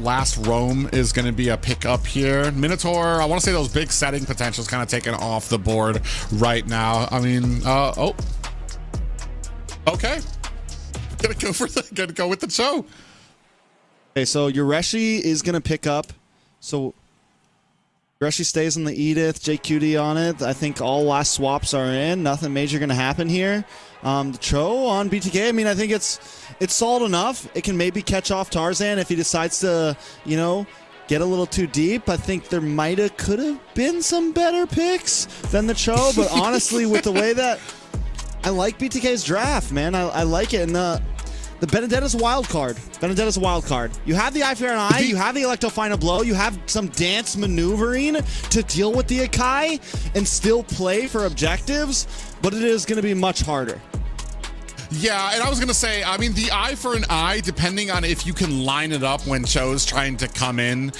last roam is going to be a pickup here. Minotaur, I want to say those big setting potentials kind of taken off the board right now. I mean, oh, okay. Gonna go with the show. Okay, so Yureshi is gonna pick up. So Yureshi stays on the Edith, JQD on it. I think all last swaps are in. Nothing major gonna happen here. The Cho on BTK. I mean, I think it's solid enough. It can maybe catch off Tarzan if he decides to, you know, get a little too deep. I think there could have been some better picks than the Cho, but honestly, with the way that I like BTK's draft, man, I like it. And the Benedetta's a wild card. Benedetta's a wild card. You have the Eye for an Eye. You have the Electro Final Blow. You have some dance maneuvering to deal with the Akai and still play for objectives, but it is going to be much harder. Yeah, and I was going to say, I mean, the Eye for an Eye, depending on if you can line it up when Cho's trying to come in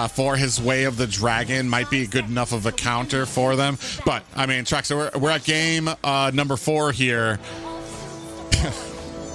for his Way of the Dragon, might be good enough of a counter for them. But, I mean, Trek, so we're at game number 4 here.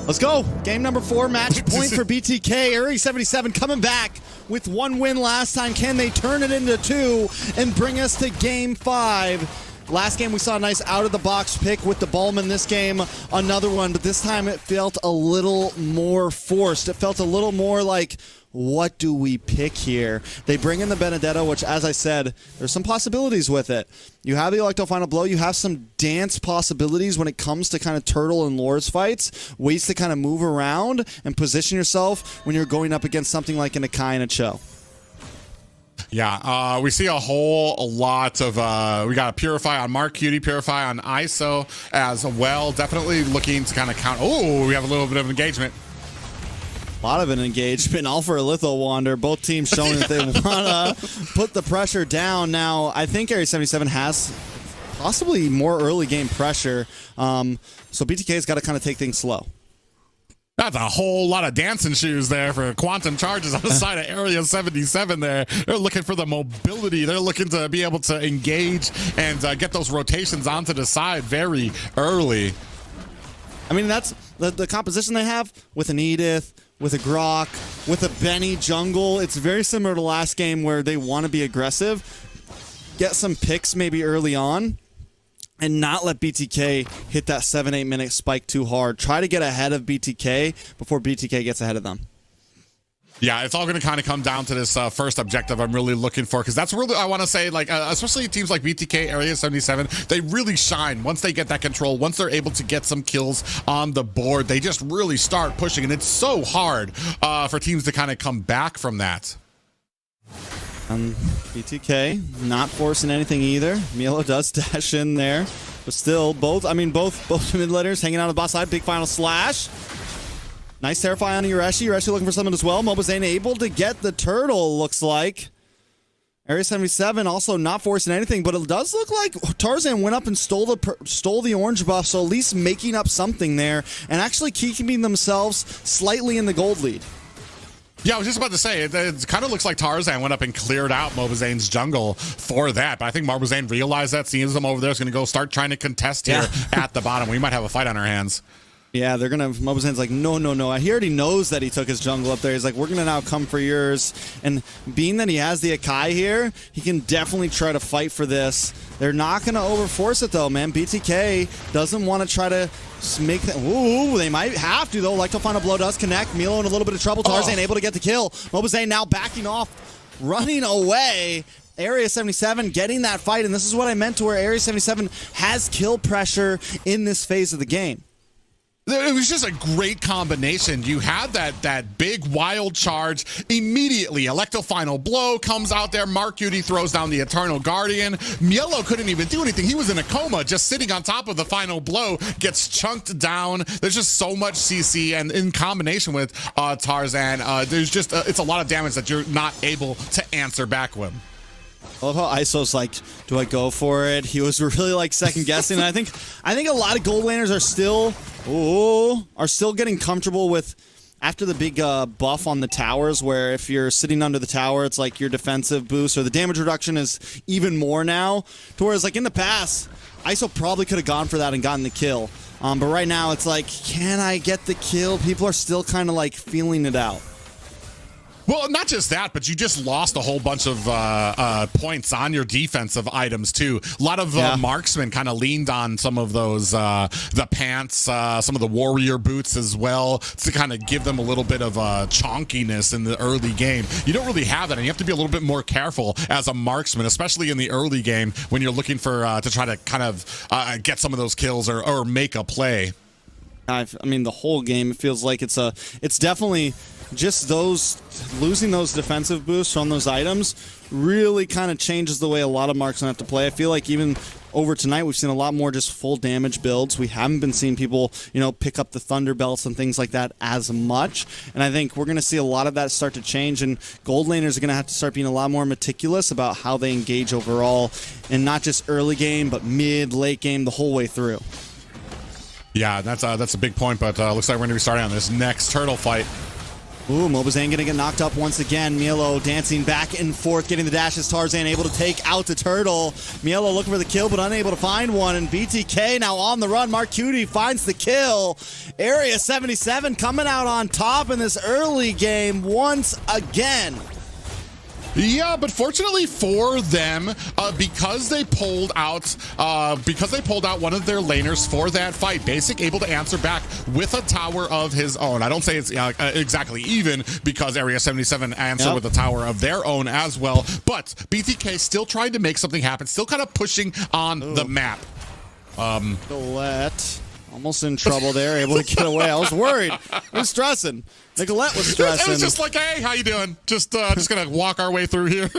Let's go. Game number 4, match point for BTK. AREA77 coming back with 1 win last time. Can they turn it into 2 and bring us to game 5? Last game we saw a nice out-of-the-box pick with the Ballman. This game, another one, but this time it felt a little more forced. It felt a little more like, what do we pick here? They bring in the Benedetta, which, as I said, there's some possibilities with it. You have the Electro Final Blow. You have some dance possibilities when it comes to kind of Turtle and Lords fights. Ways to kind of move around and position yourself when you're going up against something like an Akai and a Cho. Yeah, we see a lot of, we got a Purify on Mark Cutie, Purify on ISO as well. Definitely looking to kind of count. Oh, we have a little bit of engagement. A lot of an engagement, all for a Litho Wander. Both teams showing that they want to put the pressure down. Now, I think AREA77 has possibly more early game pressure, so BTK's got to kind of take things slow. That's a whole lot of dancing shoes there for quantum charges on the side of AREA77 there. They're looking for the mobility. They're looking to be able to engage and get those rotations onto the side very early. I mean, that's the composition they have with an Edith, with a Grok, with a Benny jungle. It's very similar to last game where they want to be aggressive, get some picks maybe early on, and not let BTK hit that 7-8 minute spike too hard. Try to get ahead of BTK before BTK gets ahead of them. Yeah, it's all going to kind of come down to this first objective I'm really looking for, because that's really, I want to say, like, especially teams like BTK, AREA77, they really shine once they get that control. Once they're able to get some kills on the board, they just really start pushing, and it's so hard for teams to kind of come back from that. BTK not forcing anything either. mielow does dash in there, but still both mid laners hanging out on the bot side. Big final slash. Nice Terrify on Yureshi. Yureshi looking for something as well. mobazane able to get the turtle, looks like. AREA77 also not forcing anything, but it does look like Tarzan went up and stole the orange buff, so at least making up something there and actually keeping themselves slightly in the gold lead. Yeah, I was just about to say, it kind of looks like Tarzan went up and cleared out mobazane's jungle for that, but I think mobazane realized that, sees them over there, is going to go start trying to contest here at the bottom. We might have a fight on our hands. Yeah, they're going to, mobazane's like, no. He already knows that he took his jungle up there. He's like, we're going to now come for yours. And being that he has the Akai here, he can definitely try to fight for this. They're not going to overforce it, though, man. BTK doesn't want to try to make that. Ooh, they might have to, though. Electro Final Blow does connect. mielow in a little bit of trouble. Tarzan able to get the kill. mobazane now backing off, running away. AREA77 getting that fight, and this is what I meant to where AREA77 has kill pressure in this phase of the game. It was just a great combination. You had that big wild charge immediately. Electro Final Blow comes out there. Mark Cutie throws down the Eternal Guardian. mielow couldn't even do anything. He was in a coma, just sitting on top of the Final Blow, gets chunked down. There's just so much CC, and in combination with Tarzan, there's just it's a lot of damage that you're not able to answer back with. I love how ISO's like, do I go for it? He was really like second guessing. And I think a lot of gold laners are still getting comfortable with after the big buff on the towers, where if you're sitting under the tower, it's like your defensive boost or the damage reduction is even more now. To whereas like in the past, ISO probably could have gone for that and gotten the kill. But right now it's like, can I get the kill? People are still kind of like feeling it out. Well, not just that, but you just lost a whole bunch of points on your defensive items, too. A lot of marksmen kind of leaned on some of those, the pants, some of the warrior boots as well, to kind of give them a little bit of chonkiness in the early game. You don't really have that, and you have to be a little bit more careful as a marksman, especially in the early game when you're looking for to try to kind of get some of those kills or make a play. I mean, the whole game, it feels like it's definitely just losing those defensive boosts from those items really kind of changes the way a lot of marksmen have to play. I feel like even over tonight, we've seen a lot more just full damage builds. We haven't been seeing people, pick up the thunder belts and things like that as much. And I think we're going to see a lot of that start to change. And gold laners are going to have to start being a lot more meticulous about how they engage overall, and not just early game, but mid, late game, the whole way through. Yeah, that's a big point, but looks like we're going to be starting on this next turtle fight. Ooh, mobazane gonna get knocked up once again. mielow dancing back and forth, getting the dashes. Tarzan able to take out the turtle. mielow looking for the kill, but unable to find one. And BTK now on the run. Marcuti finds the kill. AREA77 coming out on top in this early game once again. Yeah, but fortunately for them, because they pulled out one of their laners for that fight, Basic able to answer back with a tower of his own. I don't say it's exactly even, because AREA77 answered with a tower of their own as well, but BTK still trying to make something happen, still kind of pushing on the map. Nicholette almost in trouble there, able to get away. I was worried. I was stressing. Nicholette was stressing. It was just like, hey, how you doing? Just gonna walk our way through here.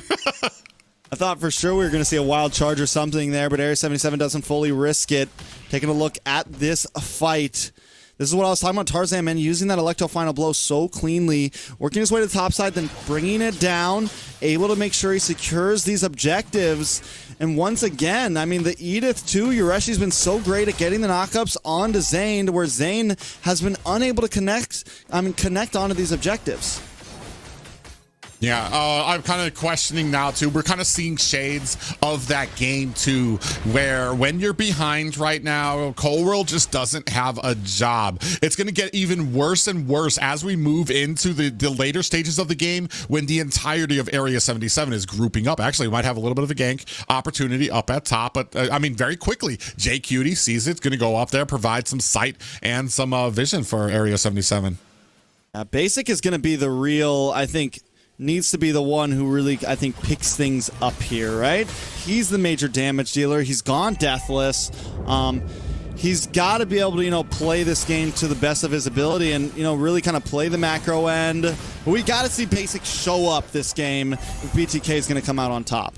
I thought for sure we were going to see a wild charge or something there, but AREA77 doesn't fully risk it. Taking a look at this fight. This is what I was talking about, Tarzan, man, using that electro final blow so cleanly, working his way to the top side, then bringing it down, able to make sure he secures these objectives. And once again, I mean, the Edith too, Yureshi's been so great at getting the knockups onto Zane, where Zane has been unable to connect onto these objectives. Yeah, I'm kind of questioning now, too. We're kind of seeing shades of that game, too, where when you're behind right now, Cold just doesn't have a job. It's going to get even worse and worse as we move into the later stages of the game, when the entirety of AREA77 is grouping up. Actually, we might have a little bit of a gank opportunity up at top, but, I mean, very quickly, JQT sees it's going to go up there, provide some sight and some vision for AREA77. Basic is going to be the real, I think, needs to be the one who really, I think, picks things up here, right? He's the major damage dealer. He's gone deathless. He's got to be able to, play this game to the best of his ability and, really kind of play the macro end. But we got to see Basic show up this game if BTK is going to come out on top.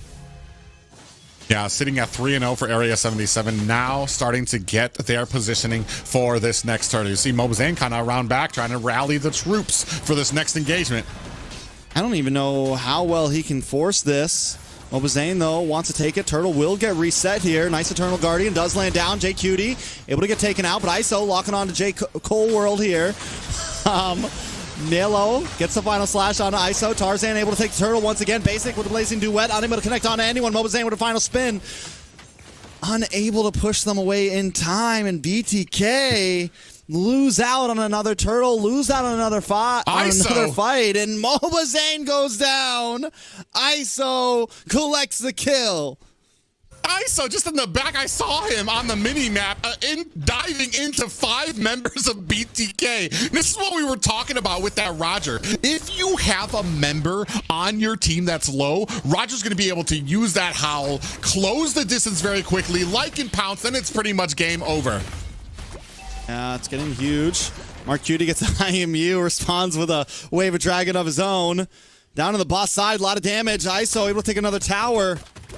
Yeah, sitting at 3-0 for AREA77, now starting to get their positioning for this next turn. You see mobazane kind of around back, trying to rally the troops for this next engagement. I don't even know how well he can force this. mobazane, though, wants to take it. Turtle will get reset here. Nice Eternal Guardian does land down. JQT able to get taken out, but ISO locking on to J. Cole World here. mielow gets the final slash on ISO. Tarzan able to take the turtle once again. Basic with the Blazing Duet, unable to connect on to anyone. mobazane with a final spin. Unable to push them away in time, and BTK lose out on another turtle, lose out on another fight, and mobazane goes down. ISO collects the kill. ISO just in the back, I saw him on the mini-map diving into 5 members of BTK. This is what we were talking about with that Roger. If you have a member on your team that's low, Roger's going to be able to use that howl, close the distance very quickly, like in Pounce, then it's pretty much game over. Yeah, it's getting huge. Marcuti gets an IMU, responds with a Wave of Dragon of his own. Down to the boss side, a lot of damage. ISO able to take another tower.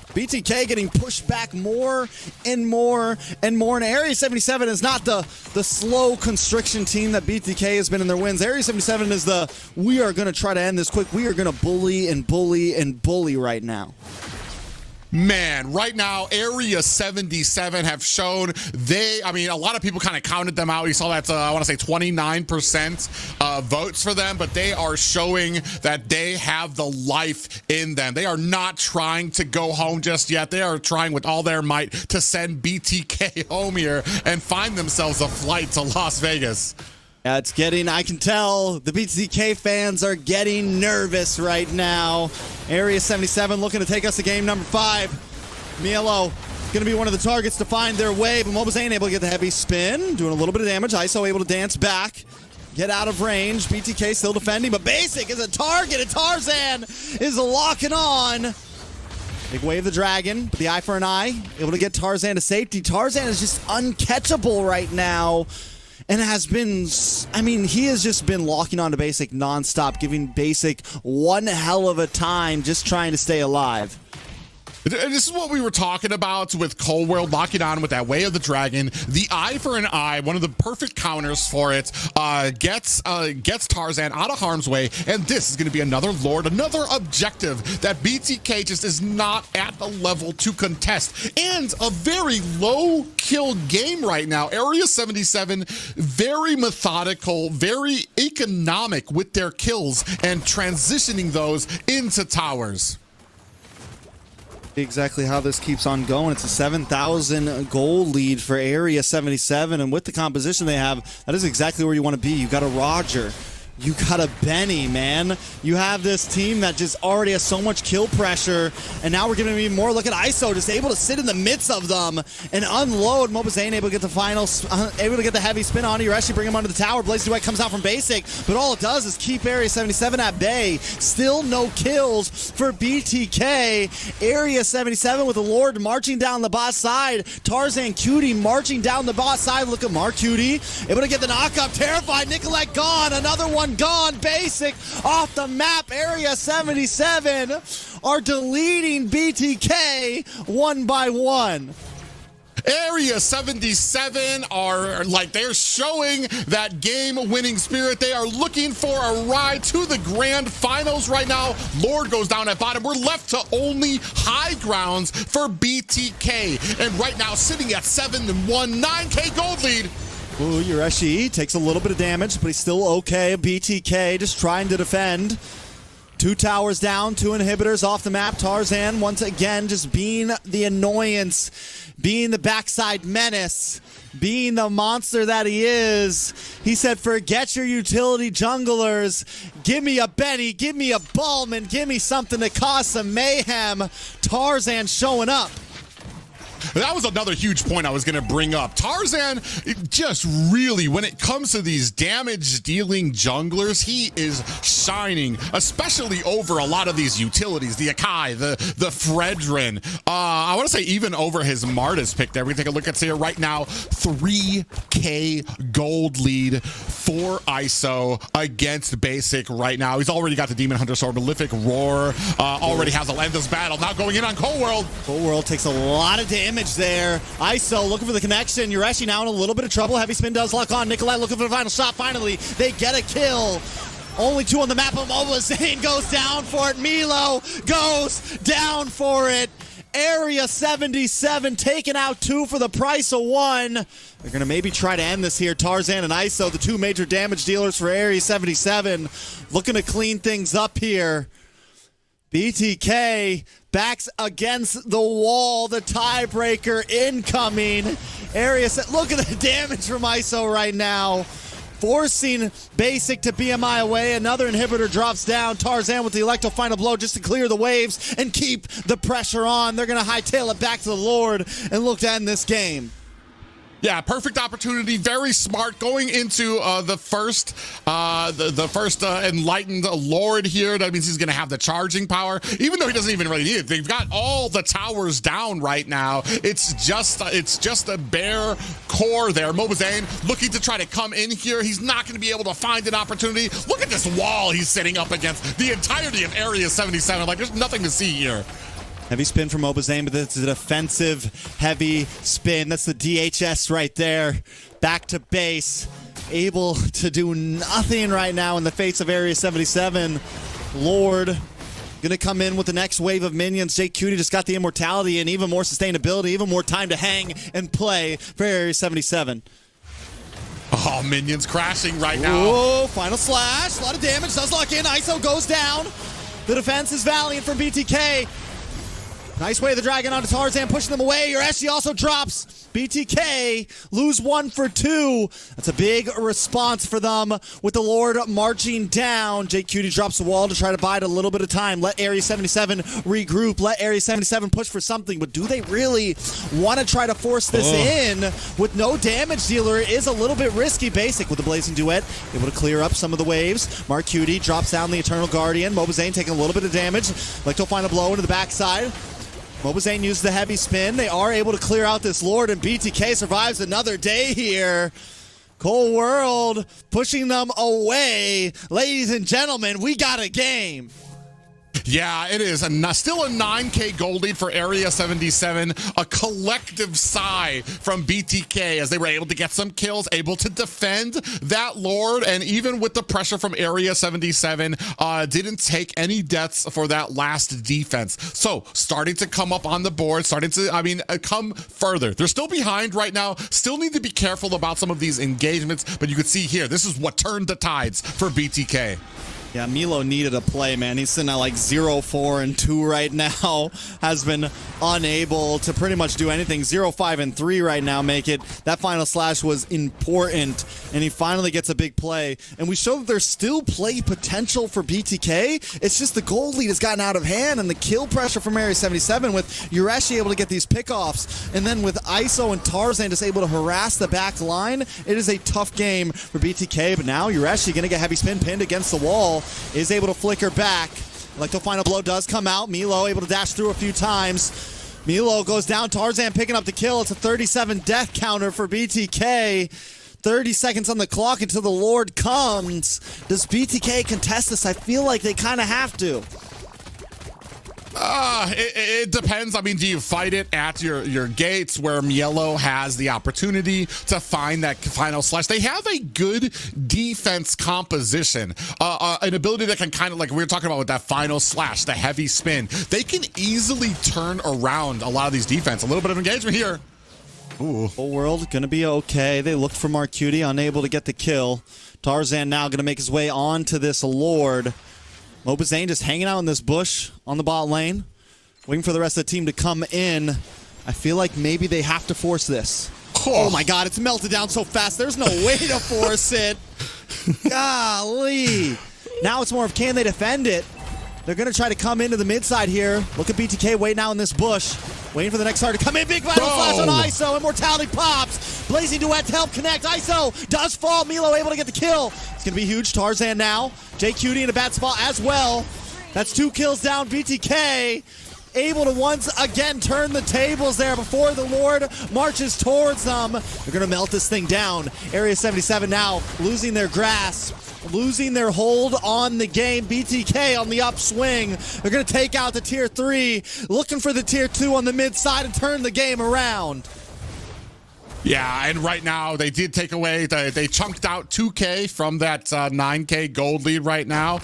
BTK getting pushed back more and more and more. And AREA77 is not the slow constriction team that BTK has been in their wins. AREA77 is we are going to try to end this quick. We are going to bully and bully and bully right now. Man, right now, AREA77 have shown a lot of people kind of counted them out. You saw that, I want to say 29% votes for them, but they are showing that they have the life in them. They are not trying to go home just yet. They are trying with all their might to send BTK home here and find themselves a flight to Las Vegas. Yeah, it's getting, I can tell the BTK fans are getting nervous right now. AREA77 looking to take us to game number 5. mielow going to be one of the targets to find their way, but mobazane able to get the heavy spin, doing a little bit of damage. ISO able to dance back, get out of range. BTK still defending, but Basic is a target, and Tarzan is locking on. Big wave the dragon, but the eye for an eye, able to get Tarzan to safety. Tarzan is just uncatchable right now. And has been, I mean, he has just been locking on to Basic nonstop, giving Basic one hell of a time just trying to stay alive. This is what we were talking about with Cold World locking on with that Way of the Dragon. The eye for an eye, one of the perfect counters for it, gets Tarzan out of harm's way, and this is going to be another Lord, another objective that BTK just is not at the level to contest, and a very low kill game right now. AREA77 very methodical, very economic with their kills and transitioning those into towers. Exactly how this keeps on going. It's a 7,000 gold lead for AREA77, and with the composition they have, that is exactly where you want to be. You got a Roger, you got a Benny, man. You have this team that just already has so much kill pressure, and now we're giving them even more. Look at ISO, just able to sit in the midst of them and unload. mobazane able to get the final, able to get the heavy spin on you. Actually bring him onto the tower. Blaze Duet comes out from Basic, but all it does is keep AREA77 at bay. Still no kills for BTK. AREA77 with the Lord marching down the bot side. Tarzan Cutie marching down the bot side. Look at Mark Cutie, able to get the knockup. Terrified, nicholette gone. Another one gone. Basic off the map. AREA77 are deleting BTK one by one. AREA77 are like, they're showing that game-winning spirit. They are looking for a ride to the grand finals right now. Lord goes down at bottom. We're left to only high grounds for BTK. And right now, sitting at 7-1, 9K gold lead. Ooh, Yureshi takes a little bit of damage, but he's still okay. BTK just trying to defend. 2 towers down, 2 inhibitors off the map. Tarzan once again just being the annoyance, being the backside menace, being the monster that he is. He said, forget your utility junglers. Give me a Benny, give me a Ballman, give me something to cause some mayhem. Tarzan showing up. That was another huge point I was going to bring up. Tarzan, just really, when it comes to these damage-dealing junglers, he is shining, especially over a lot of these utilities, the Akai, the Fredrin. I want to say even over his Martis pick there. We take a look at here right now, 3K gold lead for ISO against Basic right now. He's already got the Demon Hunter Sword, Malefic Roar, already has a endless battle. Now going in on Cold World. Cold World takes a lot of damage there. ISO looking for the connection. You're actually now in a little bit of trouble. Heavy spin does lock on. nicholette looking for the final shot. Finally, they get a kill. Only 2 on the map. mobazane goes down for it. mielow goes down for it. AREA77 taking out 2 for the price of 1. They're going to maybe try to end this here. Tarzan and ISO, the 2 major damage dealers for AREA77, looking to clean things up here. BTK backs against the wall. The tiebreaker incoming. Look at the damage from ISO right now. Forcing Basic to BMI away. Another inhibitor drops down. Tarzan with the electro final blow just to clear the waves and keep the pressure on. They're going to hightail it back to the Lord and look to end this game. Yeah, perfect opportunity. Very smart going into the first enlightened Lord here. That means he's going to have the charging power, even though he doesn't even really need it. They've got all the towers down right now. It's just a bare core there. mobazane looking to try to come in here. He's not going to be able to find an opportunity. Look at this wall he's sitting up against. The entirety of AREA77. Like, there's nothing to see here. Heavy spin from mobazane, but that's a defensive heavy spin. That's the DHS right there. Back to base. Able to do nothing right now in the face of AREA77. Lord gonna come in with the next wave of minions. Jake Cutie just got the immortality and even more sustainability, even more time to hang and play for AREA77. Oh, minions crashing right now. Oh, final slash. A lot of damage. Does lock in. ISO goes down. The defense is valiant from BTK. Nice way of the dragon onto Tarzan, pushing them away. Yureshi also drops. BTK lose 1 for 2. That's a big response for them with the Lord marching down. JQT drops the wall to try to bide a little bit of time. Let AREA77 regroup. Let AREA77 push for something. But do they really want to try to force this in with no damage dealer? It is a little bit risky. Basic with the Blazing Duet, able to clear up some of the waves. Marcuti drops down the Eternal Guardian. mobazane taking a little bit of damage. Like to find a blow into the backside. mobazane uses the heavy spin. They are able to clear out this Lord, and BTK survives another day here. Cold World pushing them away. Ladies and gentlemen, we got a game. Yeah, it is. Still a 9K gold lead for AREA77. A collective sigh from BTK as they were able to get some kills, able to defend that Lord, and even with the pressure from AREA77, didn't take any deaths for that last defense. So, starting to come up on the board, starting to, come further. They're still behind right now, still need to be careful about some of these engagements, but you can see here, this is what turned the tides for BTK. Yeah, Mielow needed a play, man. He's sitting at like 0-4-2 right now. Has been unable to pretty much do anything. 0-5-3 right now make it. That final slash was important, and he finally gets a big play. And we show that there's still play potential for BTK. It's just the gold lead has gotten out of hand, and the kill pressure from AREA77 with Yureshi able to get these pickoffs. And then with ISO and Tarzan just able to harass the back line, it is a tough game for BTK. But now Yureshi going to get heavy spin pinned against the wall. Is able to flicker back. Like the final blow does come out. mielow able to dash through a few times. mielow goes down. Tarzan picking up the kill. It's a 37 death counter for BTK. 30 seconds on the clock until the Lord comes. Does BTK contest this? I feel like they kind of have to. It depends. Do you fight it at your gates where mielow has the opportunity to find that final slash? They have a good defense composition, an ability that can kind of, like we were talking about with that final slash, the heavy spin. They can easily turn around a lot of these defense. A little bit of engagement here. Ooh. Whole world gonna be okay. They looked for Marcuti, unable to get the kill. Tarzan now gonna make his way onto this Lord. mobazane just hanging out in this bush on the bot lane, waiting for the rest of the team to come in. I feel like maybe they have to force this. Oh my god, it's melted down so fast. There's no way to force it. Golly. Now it's more of can they defend it? They're going to try to come into the mid side here. Look at BTK waiting out in this bush. Waiting for the next star to come in. Big vital flash on ISO. Immortality pops. Blazing Duet to help connect. ISO does fall. mielow able to get the kill. It's going to be huge. Tarzan now. JQT in a bad spot as well. That's 2 kills down. BTK able to once again turn the tables there before the Lord marches towards them. They're going to melt this thing down. AREA77 now losing their grasp, losing their hold on the game. BTK on the upswing. They're going to take out the tier 3, looking for the tier 2 on the mid side and turn the game around. Yeah, and right now they did take away, they chunked out 2K from that 9K gold lead right now.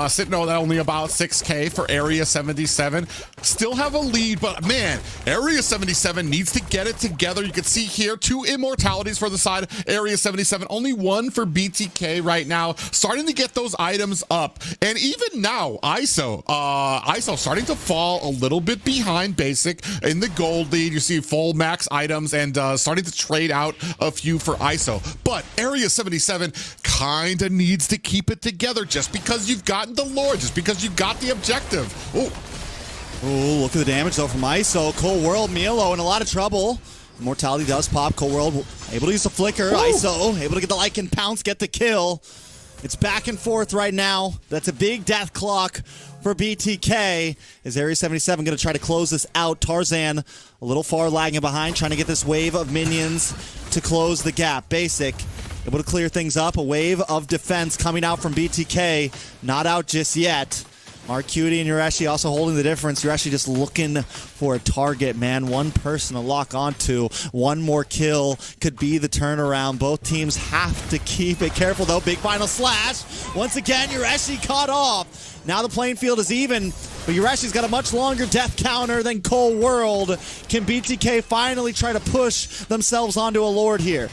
Sitting at only about 6K for AREA77. Still have a lead, but man, AREA77 needs to get it together. You can see here 2 immortalities for the side. AREA77, only 1 for BTK right now. Starting to get those items up. And even now, ISO starting to fall a little bit behind Basic in the gold lead. You see full max items and starting to trade out a few for ISO. But AREA77 kind of needs to keep it together just because you've gotten the Lord, just because you got the objective. Oh, look at the damage though from ISO. Cold World, mielow in a lot of trouble. Immortality does pop. Cold World able to use the flicker. ISO able to get the Lycan pounce, get the kill. It's back and forth right now. That's a big death clock for BTK. Is AREA77 going to try to close this out? Tarzan a little far lagging behind, trying to get this wave of minions to close the gap. Basic able to clear things up. A wave of defense coming out from BTK. Not out just yet. Marcuti and Yureshi also holding the difference. Yureshi just looking for a target, man. One person to lock onto. One more kill could be the turnaround. Both teams have to keep it careful, though. Big final slash. Once again, Yureshi caught off. Now the playing field is even, but Yureshi's got a much longer death counter than Cold World. Can BTK finally try to push themselves onto a Lord here?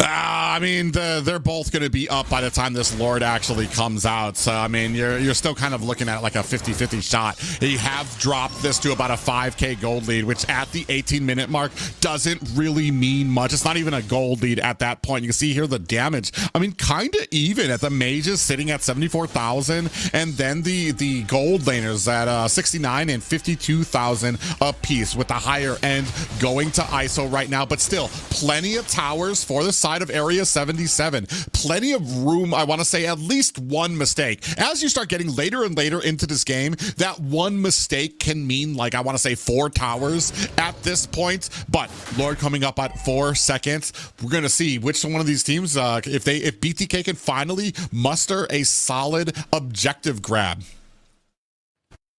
I mean, they're both going to be up by the time this Lord actually comes out. So, I mean, you're still kind of looking at like a 50-50 shot. You have dropped this to about a 5K gold lead, which at the 18-minute mark doesn't really mean much. It's not even a gold lead at that point. You can see here the damage. I mean, kind of even at the mages sitting at 74,000, and then the gold laners at 69 and 52,000 a piece, with the higher end going to ISO right now. But still, plenty of towers for the side of AREA77. Plenty of room, I want to say at least one mistake. As you start getting later and later into this game, that one mistake can mean, like, I want to say 4 towers at this point. But Lord coming up at 4 seconds. We're going to see which one of these teams, if BTK can finally muster a solid objective grab.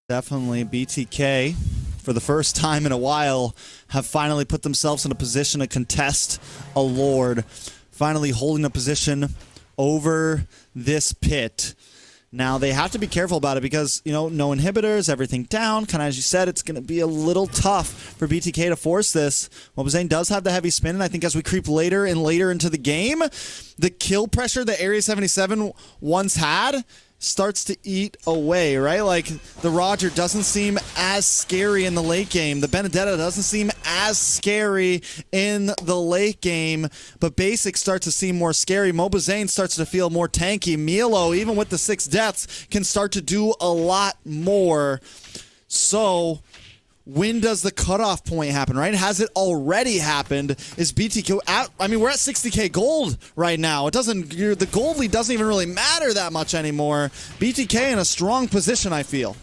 Definitely BTK, for the first time in a while, have finally put themselves in a position to contest a Lord. Finally holding a position over this pit. Now, they have to be careful about it because, you know, no inhibitors, everything down. Kind of as you said, it's going to be a little tough for BTK to force this. mobazane does have the heavy spin, and I think as we creep later and later into the game, the kill pressure that AREA77 once had starts to eat away, right? Like, the Roger doesn't seem as scary in the late game. The Benedetta doesn't seem as scary in the late game, but Basic starts to seem more scary. mobazane starts to feel more tanky. mielow, even with the 6 deaths, can start to do a lot more. So, when does the cutoff point happen, right? Has it already happened? Is BTK at, I mean, we're at 60K gold right now. It doesn't, the gold lead doesn't even really matter that much anymore. BTK in a strong position, I feel.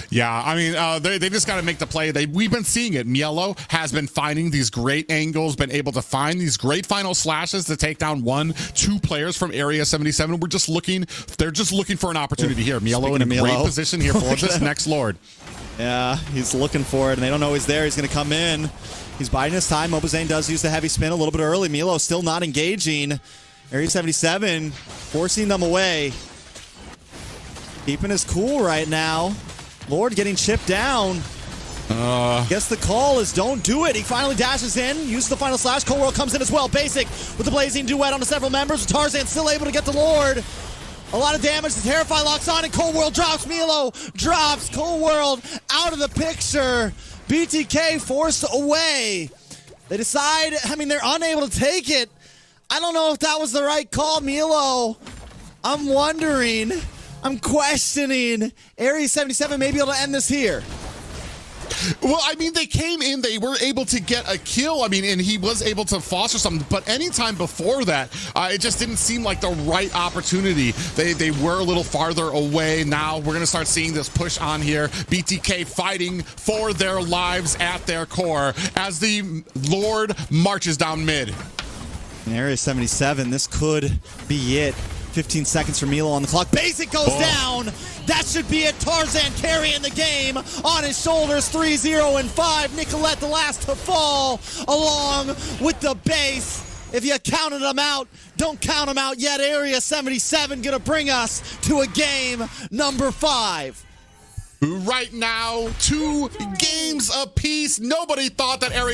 Yeah, I mean, they just got to make the play. We've been seeing it. mielow has been finding these great angles, been able to find these great final slashes to take down 1-2 players from AREA77. They're just looking for an opportunity here. mielow in a great position here for this next Lord. Yeah, he's looking for it, and they don't know he's there. He's going to come in. He's biding his time. mobazane does use the heavy spin a little bit early. mielow still not engaging. AREA77 forcing them away. Keeping his cool right now. Lord getting chipped down. Guess the call is don't do it. He finally dashes in, uses the final slash. Cold World comes in as well. Basic with the blazing duet onto several members. Tarzan still able to get the Lord. A lot of damage. The Terrify locks on, and Cold World drops. mielow drops. Cold World out of the picture. BTK forced away. They decide, I mean, they're unable to take it. I don't know if that was the right call, mielow. I'm wondering, I'm questioning. AREA77 may be able to end this here. Well, I mean, they came in, they were able to get a kill, I mean, and he was able to foster something, but anytime before that, it just didn't seem like the right opportunity. They were a little farther away. Now we're going to start seeing this push on here. BTK fighting for their lives at their core as the Lord marches down mid. In AREA77, this could be it. 15 seconds for mielow on the clock. Basic goes down. That should be it. Tarzan carrying the game on his shoulders. 3-0 and 5. Nicholette the last to fall along with the base. If you counted them out, don't count them out yet. AREA77 gonna bring us to a game number 5. Right now, 2 games apiece. Nobody thought that AREA